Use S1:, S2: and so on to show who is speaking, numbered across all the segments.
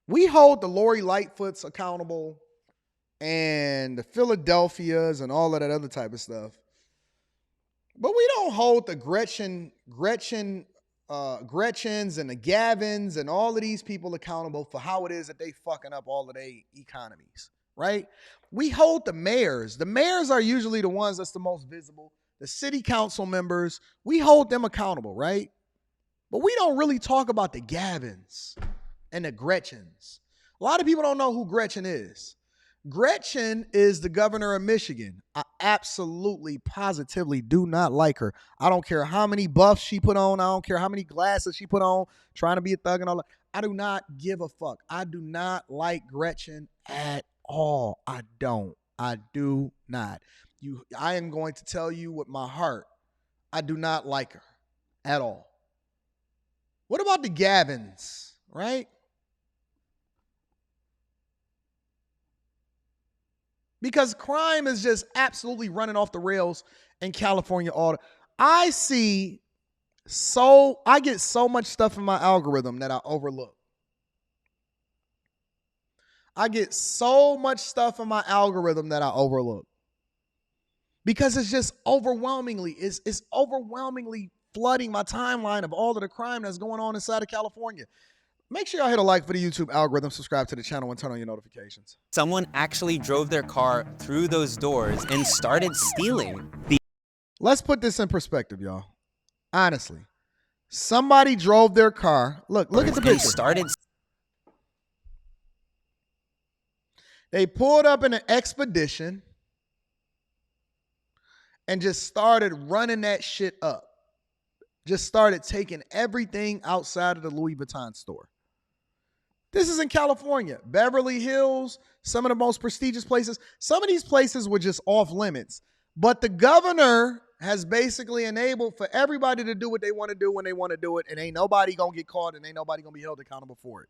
S1: We hold the Lori Lightfoots accountable and the Philadelphias and all of that other type of stuff. But we don't hold the Gretchens and the Gavins and all of these people accountable for how it is that they fucking up all of their economies, right? We hold the mayors. The mayors are usually the ones that's the most visible. The city council members, we hold them accountable, right? But we don't really talk about the Gavins and the Gretchens. A lot of people don't know who Gretchen is. Gretchen is the governor of Michigan. I absolutely, positively do not like her. I don't care how many buffs she put on. I don't care how many glasses she put on, trying to be a thug and all that. I do not give a fuck. I do not like Gretchen at all. I don't. I do not. I am going to tell you with my heart, I do not like her at all. What about the Gavins, right? Because crime is just absolutely running off the rails in California. I get so much stuff in my algorithm that I overlook. Because it's just overwhelmingly, it's overwhelmingly flooding my timeline of all of the crime that's going on inside of California. Make sure y'all hit a like for the YouTube algorithm, subscribe to the channel, and turn on your notifications.
S2: Someone actually drove their car through those doors and started stealing.
S1: Let's put this in perspective, y'all. Honestly, somebody drove their car. Look at the picture. They pulled up in an Expedition and just started running that shit up. Just started taking everything outside of the Louis Vuitton store. This is in California. Beverly Hills, some of the most prestigious places. Some of these places were just off limits. But the governor has basically enabled for everybody to do what they want to do when they want to do it, and ain't nobody going to get caught and ain't nobody going to be held accountable for it.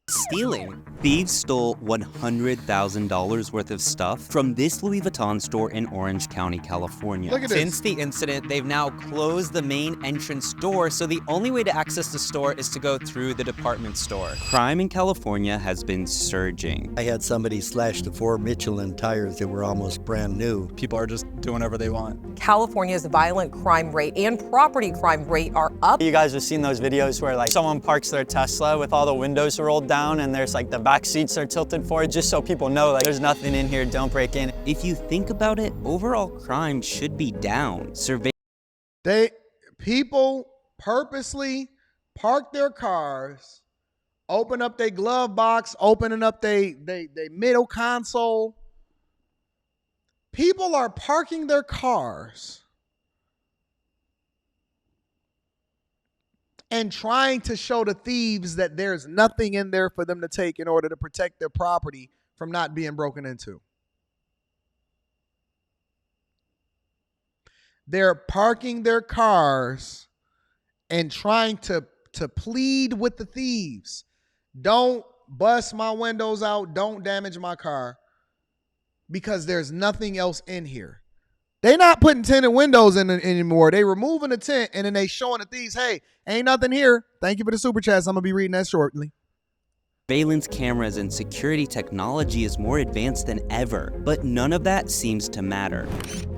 S2: Stealing. Thieves stole $100,000 worth of stuff from this Louis Vuitton store in Orange County, California.
S1: Look at this.
S2: Since the incident, they've now closed the main entrance door, so the only way to access the store is to go through the department store. Crime in California has been surging.
S3: I had somebody slash the 4 Michelin tires that were almost brand new.
S4: People are just doing whatever they want.
S5: California's violent crime rate and property crime rate are up.
S4: You guys have seen those videos where like someone parks their Tesla with all the windows rolled down and there's like the back seats are tilted forward, just so people know like there's nothing in here, don't break in.
S2: If you think about it, overall crime should be down.
S1: People purposely park their cars, open up their glove box, opening up their middle console. People are parking their cars and trying to show the thieves that there's nothing in there for them to take in order to protect their property from not being broken into. They're parking their cars and trying to plead with the thieves. Don't bust my windows out. Don't damage my car because there's nothing else in here. They not putting tinted windows in anymore. They removing the tent and then they showing the thieves, hey, ain't nothing here. Thank you for the super chats. I'm going to be reading that shortly.
S2: Surveillance cameras and security technology is more advanced than ever, but none of that seems to matter.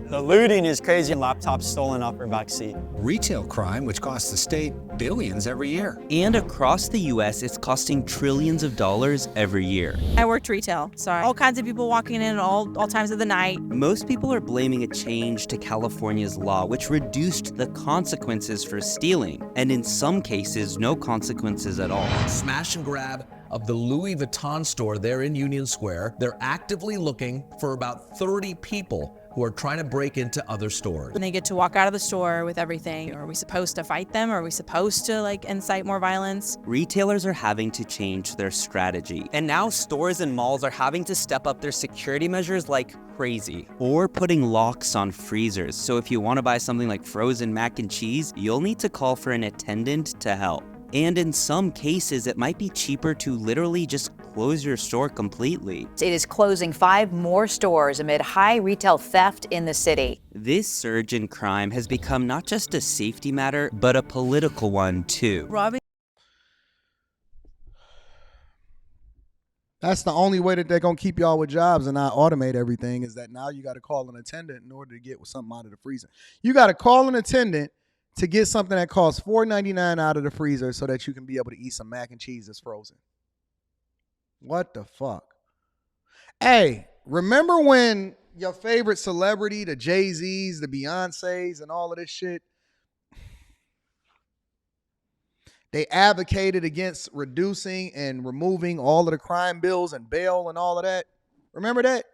S4: The looting is crazy and laptops stolen off her backseat.
S6: Retail crime, which costs the state billions every year.
S2: And across the US, it's costing trillions of dollars every year.
S7: I worked retail, so all kinds of people walking in all times of the night.
S2: Most people are blaming a change to California's law, which reduced the consequences for stealing, and in some cases, no consequences at all.
S8: Smash and grab of the Louis Vuitton store there in Union Square. They're actively looking for about 30 people who are trying to break into other stores.
S7: And they get to walk out of the store with everything. Are we supposed to fight them? Are we supposed to incite more violence?
S2: Retailers are having to change their strategy.
S4: And now stores and malls are having to step up their security measures like crazy.
S2: Or putting locks on freezers. So if you want to buy something like frozen mac and cheese, you'll need to call for an attendant to help. And in some cases, it might be cheaper to literally just close your store completely.
S9: It is closing 5 more stores amid high retail theft in the city.
S2: This surge in crime has become not just a safety matter, but a political one too.
S7: Robbing.
S1: That's the only way that they're going to keep y'all with jobs and not automate everything, is that now you got to call an attendant in order to get something out of the freezer. You got to call an attendant to get something that costs $4.99 out of the freezer so that you can be able to eat some mac and cheese that's frozen. What the fuck? Hey, remember when your favorite celebrity, the Jay-Z's, the Beyoncés, and all of this shit, they advocated against reducing and removing all of the crime bills and bail and all of that? Remember that?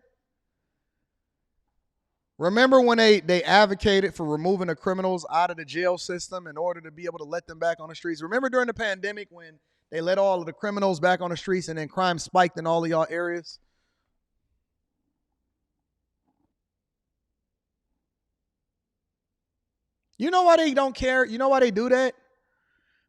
S1: Remember when they advocated for removing the criminals out of the jail system in order to be able to let them back on the streets? Remember during the pandemic when they let all of the criminals back on the streets and then crime spiked in all of y'all areas? You know why they don't care? You know why they do that?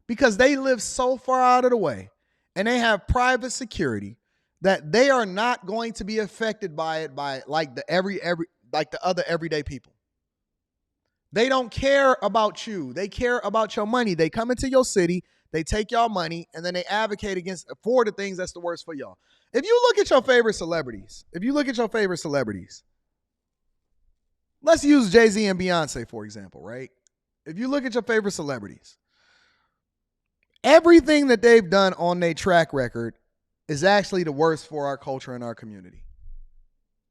S1: Because they live so far out of the way and they have private security that they are not going to be affected by it by like the other everyday people. They don't care about you. They care about your money. They come into your city, they take y'all money, and then they advocate for the things that's the worst for y'all. If you look at your favorite celebrities, let's use Jay-Z and Beyonce, for example, right? If you look at your favorite celebrities, everything that they've done on their track record is actually the worst for our culture and our community.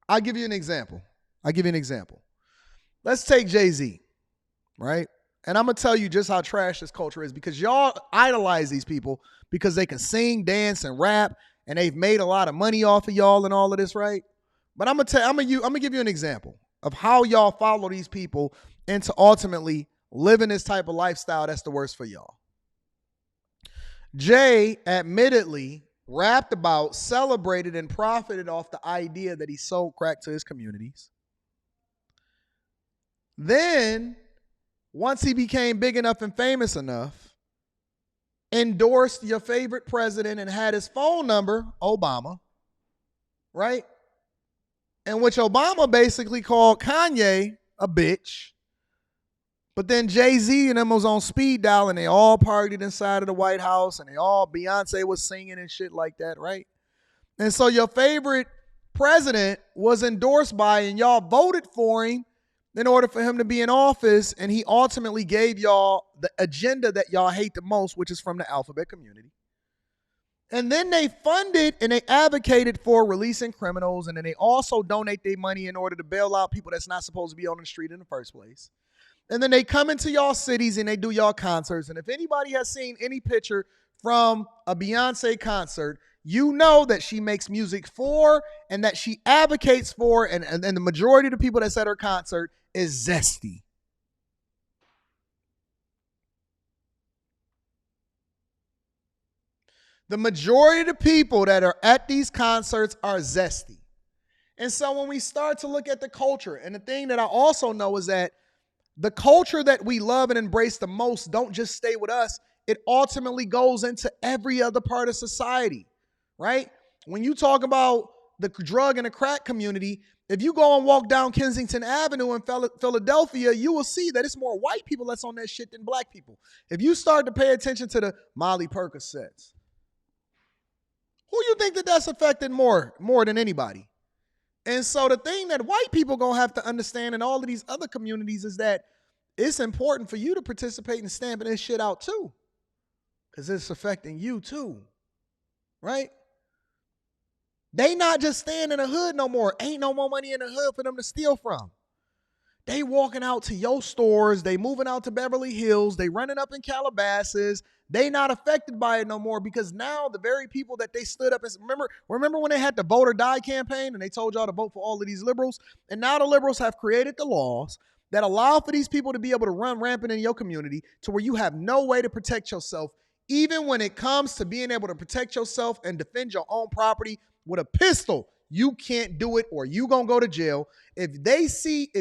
S1: I'll give you an example. Let's take Jay-Z, right? And I'm going to tell you just how trash this culture is, because y'all idolize these people because they can sing, dance, and rap, and they've made a lot of money off of y'all and all of this, right? But I'm going to give you an example of how y'all follow these people into ultimately living this type of lifestyle that's the worst for y'all. Jay admittedly rapped about, celebrated, and profited off the idea that he sold crack to his communities. Then, once he became big enough and famous enough, endorsed your favorite president and had his phone number, Obama, right? In which Obama basically called Kanye a bitch. But then Jay-Z and them was on speed dial and they all partied inside of the White House and Beyonce was singing and shit like that, right? And so your favorite president was endorsed by and y'all voted for him in order for him to be in office, and he ultimately gave y'all the agenda that y'all hate the most, which is from the alphabet community. And then they funded and they advocated for releasing criminals, and then they also donate their money in order to bail out people that's not supposed to be on the street in the first place. And then they come into y'all cities and they do y'all concerts. And if anybody has seen any picture from a Beyonce concert, you know that she makes music for and that she advocates for, and the majority of the people that's at her concert is zesty. The majority of the people that are at these concerts are zesty. And so when we start to look at the culture, and the thing that I also know is that the culture that we love and embrace the most don't just stay with us. It ultimately goes into every other part of society, right? When you talk about the drug and the crack community, if you go and walk down Kensington Avenue in Philadelphia, you will see that it's more white people that's on that shit than black people. If you start to pay attention to the Molly Percocets, who you think that's affected more than anybody? And so the thing that white people going to have to understand in all of these other communities is that it's important for you to participate in stamping this shit out too, because it's affecting you too, right? They not just staying in the hood no more. Ain't no more money in the hood for them to steal from. They walking out to your stores. They moving out to Beverly Hills. They running up in Calabasas. They not affected by it no more, because now the very people that they stood up and remember when they had the vote or die campaign and they told y'all to vote for all of these liberals, and now the liberals have created the laws that allow for these people to be able to run rampant in your community to where you have no way to protect yourself, even when it comes to being able to protect yourself and defend your own property with a pistol. You can't do it or you gonna go to jail. If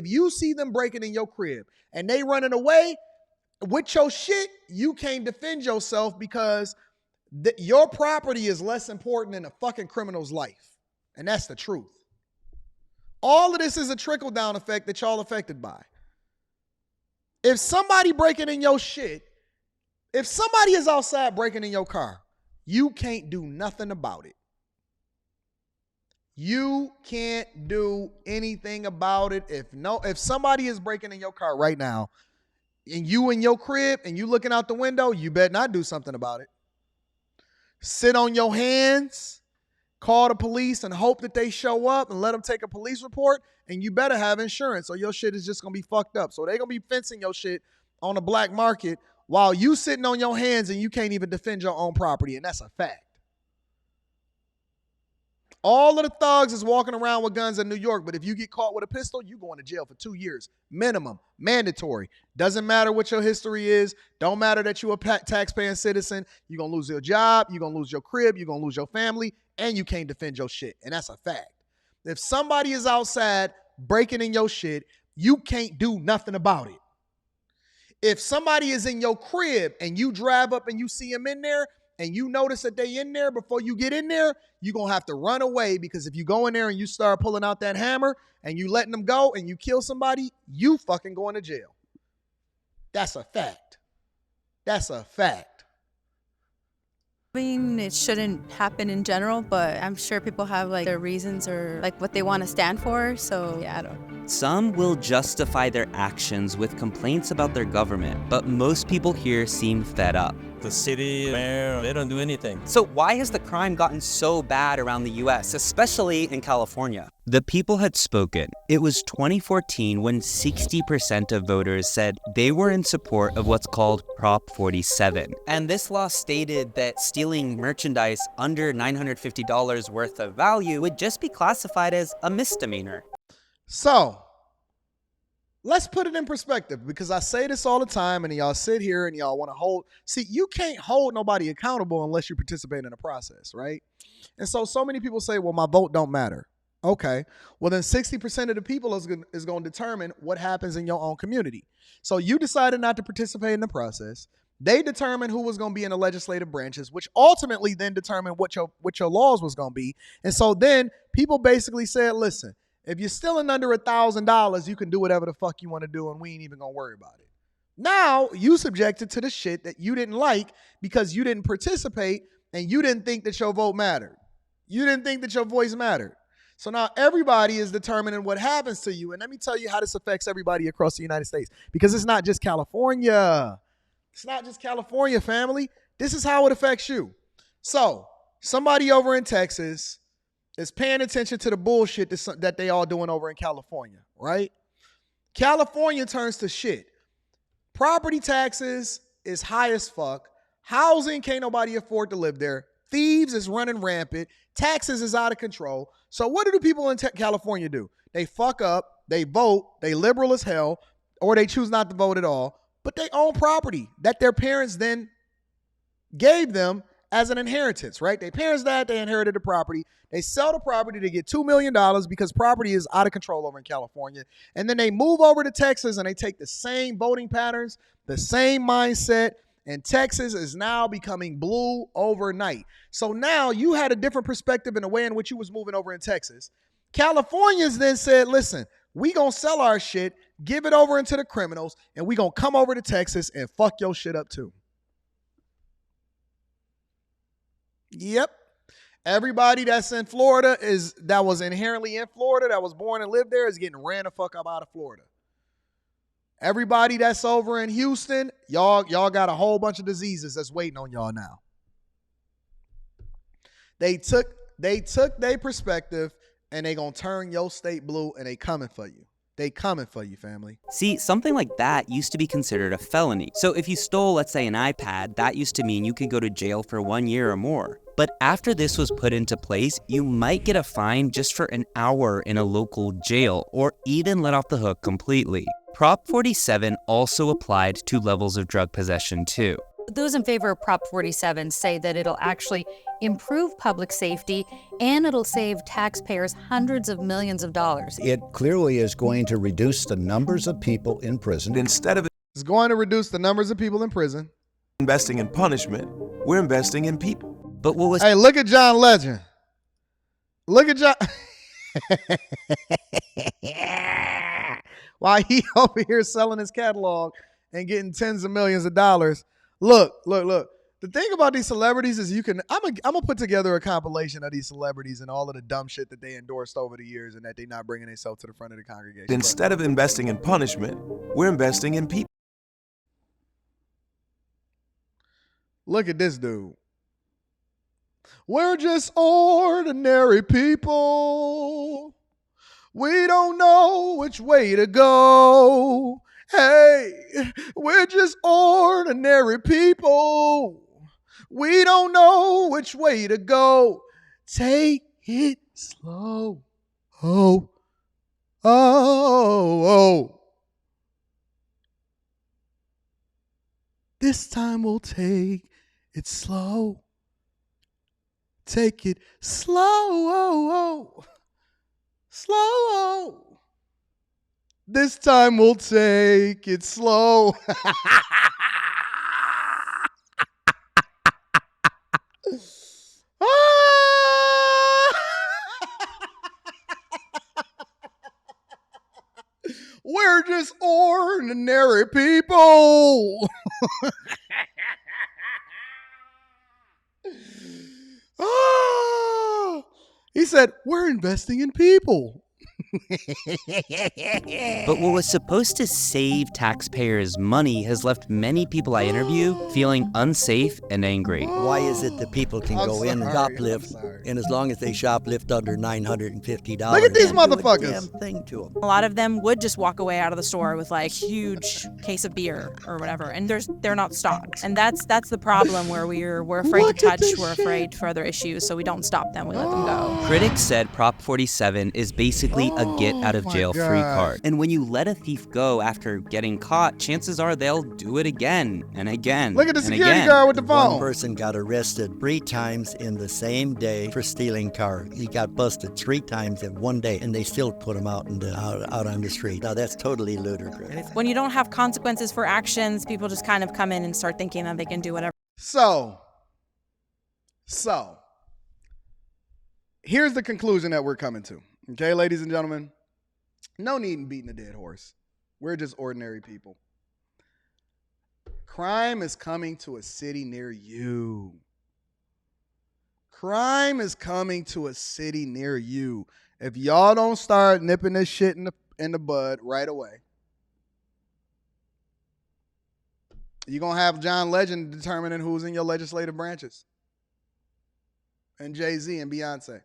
S1: you see them breaking in your crib and they running away with your shit, you can't defend yourself because your property is less important than a fucking criminal's life. And that's the truth. All of this is a trickle-down effect that y'all affected by. If somebody breaking in your shit, if somebody is outside breaking in your car, you can't do nothing about it. You can't do anything about it. If somebody is breaking in your car right now and you in your crib and you looking out the window, you better not do something about it. Sit on your hands, call the police and hope that they show up and let them take a police report, and you better have insurance or your shit is just going to be fucked up. So they're going to be fencing your shit on the black market while you sitting on your hands and you can't even defend your own property, and that's a fact. All of the thugs is walking around with guns in New York, but if you get caught with a pistol, you going to jail for 2 years. Minimum. Mandatory. Doesn't matter what your history is. Don't matter that you're a taxpaying citizen. You're going to lose your job. You're going to lose your crib. You're going to lose your family, and you can't defend your shit. And that's a fact. If somebody is outside breaking in your shit, you can't do nothing about it. If somebody is in your crib and you drive up and you see them in there, and you notice that they in there before you get in there, you're going to have to run away, because if you go in there and you start pulling out that hammer and you letting them go and you kill somebody, you fucking going to jail. That's a fact. That's a fact.
S7: I mean, it shouldn't happen in general, but I'm sure people have like their reasons or like what they want to stand for. So yeah, I don't.
S2: Some will justify their actions with complaints about their government, but most people here seem fed up.
S10: The city, mayor, they don't do anything.
S2: So why has the crime gotten so bad around the US, especially in California? The people had spoken. It was 2014 when 60% of voters said they were in support of what's called Prop 47. And this law stated that stealing merchandise under $950 worth of value would just be classified as a misdemeanor.
S1: So, let's put it in perspective, because I say this all the time and y'all sit here and y'all want to hold. See, you can't hold nobody accountable unless you participate in the process, right? And so many people say, well, my vote don't matter. Okay, well then 60% of the people is going to determine what happens in your own community. So you decided not to participate in the process. They determined who was going to be in the legislative branches, which ultimately then determined what your laws was going to be. And so then people basically said, listen, if you're stealing under $1,000, you can do whatever the fuck you want to do, and we ain't even going to worry about it. Now you subjected to the shit that you didn't like because you didn't participate and you didn't think that your vote mattered. You didn't think that your voice mattered. So now everybody is determining what happens to you. And let me tell you how this affects everybody across the United States, because it's not just California. It's not just California, family. This is how it affects you. So somebody over in Texas is paying attention to the bullshit that they all doing over in California, right? California turns to shit. Property taxes is high as fuck. Housing, can't nobody afford to live there. Thieves is running rampant. Taxes is out of control. So what do the people in California do? They fuck up, they vote, they liberal as hell, or they choose not to vote at all, but they own property that their parents then gave them as an inheritance, right? Their parents died, they inherited the property. They sell the property to get $2 million because property is out of control over in California. And then they move over to Texas and they take the same voting patterns, the same mindset, and Texas is now becoming blue overnight. So now you had a different perspective in the way in which you was moving over in Texas. Californians then said, listen, we gonna sell our shit, give it over into the criminals, and we gonna come over to Texas and fuck your shit up too. Yep. Everybody that's in Florida that was inherently in Florida, that was born and lived there, is getting ran the fuck up out of Florida. Everybody that's over in Houston, y'all got a whole bunch of diseases that's waiting on y'all now. They took their perspective and they gonna turn your state blue, and they coming for you. They coming for you, family.
S2: See, something like that used to be considered a felony. So if you stole, let's say, an iPad, that used to mean you could go to jail for 1 year or more. But after this was put into place, you might get a fine just for an hour in a local jail, or even let off the hook completely. Prop 47 also applied to levels of drug possession too.
S9: Those in favor of Prop 47 say that it'll actually improve public safety and it'll save taxpayers hundreds of millions of dollars.
S11: It clearly is going to reduce the numbers of people in prison.
S10: Instead of
S1: It's going to reduce the numbers of people in prison.
S10: investing in punishment, we're investing in people.
S2: But what was...
S1: Hey, look at John Legend. Look at John. While he over here selling his catalog and getting tens of millions of dollars. Look. The thing about these celebrities is I'm gonna put together a compilation of these celebrities and all of the dumb shit that they endorsed over the years and that they not bringing themselves to the front of the congregation.
S10: Instead of investing in punishment, we're investing in people.
S1: Look at this dude. We're just ordinary people. We don't know which way to go. Hey, we're just ordinary people. We don't know which way to go. Take it slow. Oh, oh, oh. This time we'll take it slow. Take it slow. Oh, oh. Slow. This time we'll take it slow. We're just ordinary people. He said, we're investing in people.
S2: But what was supposed to save taxpayers money has left many people I interview feeling unsafe and angry.
S3: Why is it that people can go in and shoplift, and as long as they shoplift under $950,
S1: look at these
S3: they don't do a
S1: motherfuckers.
S3: damn thing to them.
S5: A lot of them would just walk away out of the store with like huge case of beer or whatever, and they're not stopped. And that's the problem where we're afraid to touch, we're afraid for other issues, so we don't stop them, we let them go.
S2: Critics said Prop 47 is basically a get-out-of-jail-free card. And when you let a thief go after getting caught, chances are they'll do it again and again.
S1: Look at the
S2: and
S1: security
S2: again.
S1: guard with the phone.
S3: One person got arrested 3 times in the same day for stealing car. He got busted 3 times in one day, and they still put him out on the street. Now that's totally ludicrous.
S5: When you don't have consequences for actions, people just kind of come in and start thinking that they can do whatever.
S1: So, here's the conclusion that we're coming to. Okay, ladies and gentlemen, no need in beating a dead horse. We're just ordinary people. Crime is coming to a city near you. Crime is coming to a city near you. If y'all don't start nipping this shit in the bud right away, you're going to have John Legend determining who's in your legislative branches. And Jay-Z and Beyonce.